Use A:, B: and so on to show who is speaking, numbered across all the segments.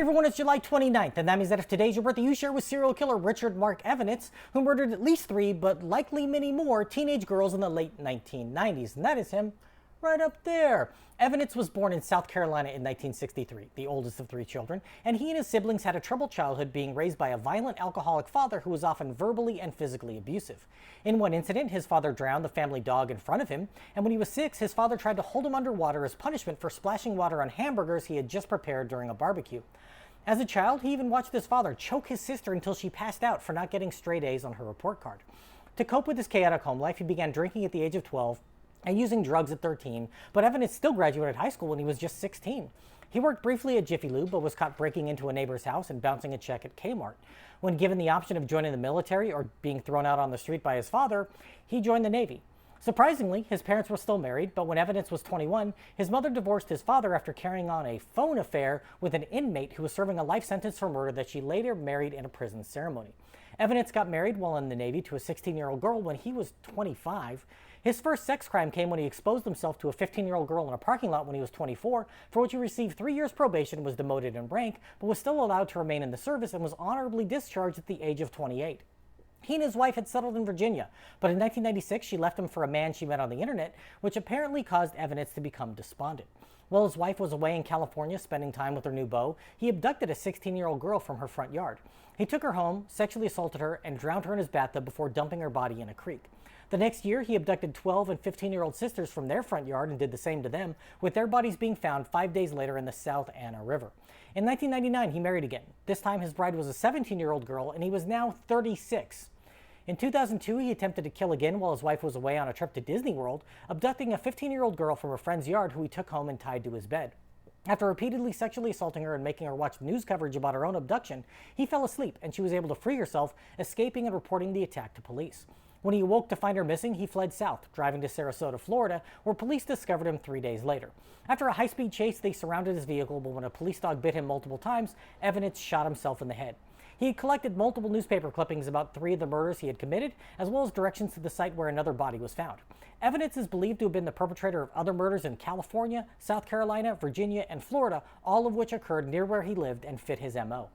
A: everyone, it's July 29th, and that means that if today's your birthday, you share with serial killer Richard Marc Evonitz, who murdered at least 3, but likely many more, teenage girls in the late 1990s. And that is him right up there. Evonitz was born in South Carolina in 1963, the oldest of 3 children, and he and his siblings had a troubled childhood, being raised by a violent alcoholic father who was often verbally and physically abusive. In one incident, his father drowned the family dog in front of him, and when he was 6, his father tried to hold him underwater as punishment for splashing water on hamburgers he had just prepared during a barbecue. As a child, he even watched his father choke his sister until she passed out for not getting straight A's on her report card. To cope with his chaotic home life, he began drinking at the age of 12 and using drugs at 13, but Evonitz still graduated high school when he was just 16. He worked briefly at Jiffy Lube, but was caught breaking into a neighbor's house and bouncing a check at Kmart. When given the option of joining the military or being thrown out on the street by his father, he joined the Navy. Surprisingly, his parents were still married, but when Evonitz was 21, his mother divorced his father after carrying on a phone affair with an inmate who was serving a life sentence for murder that she later married in a prison ceremony. Evonitz got married while in the Navy to a 16-year-old girl when he was 25. His first sex crime came when he exposed himself to a 15-year-old girl in a parking lot when he was 24, for which he received 3 years probation, was demoted in rank, but was still allowed to remain in the service and was honorably discharged at the age of 28. He and his wife had settled in Virginia, but in 1996 she left him for a man she met on the internet, which apparently caused Evonitz to become despondent. While his wife was away in California spending time with her new beau, he abducted a 16-year-old girl from her front yard. He took her home, sexually assaulted her, and drowned her in his bathtub before dumping her body in a creek. The next year, he abducted 12 and 15-year-old sisters from their front yard and did the same to them, with their bodies being found 5 days later in the South Anna River. In 1999, he married again. This time, his bride was a 17-year-old girl, and he was now 36. In 2002, he attempted to kill again while his wife was away on a trip to Disney World, abducting a 15-year-old girl from a friend's yard who he took home and tied to his bed. After repeatedly sexually assaulting her and making her watch news coverage about her own abduction, he fell asleep and she was able to free herself, escaping and reporting the attack to police. When he awoke to find her missing, he fled south, driving to Sarasota, Florida, where police discovered him 3 days later. After a high-speed chase, they surrounded his vehicle, but when a police dog bit him multiple times, Evonitz shot himself in the head. He had collected multiple newspaper clippings about 3 of the murders he had committed, as well as directions to the site where another body was found. Evonitz is believed to have been the perpetrator of other murders in California, South Carolina, Virginia, and Florida, all of which occurred near where he lived and fit his MO.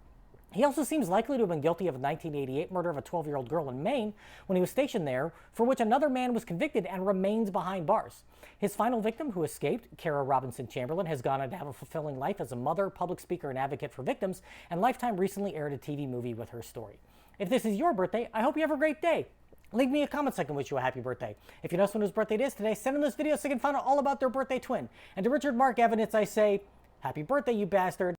A: He also seems likely to have been guilty of a 1988 murder of a 12-year-old girl in Maine when he was stationed there, for which another man was convicted and remains behind bars. His final victim, who escaped, Kara Robinson Chamberlain, has gone on to have a fulfilling life as a mother, public speaker, and advocate for victims, and Lifetime recently aired a TV movie with her story. If this is your birthday, I hope you have a great day. Leave me a comment so I can wish you a happy birthday. If you know someone whose birthday it is today, send them this video so I can find out all about their birthday twin. And to Richard Marc Evonitz, I say, happy birthday, you bastard.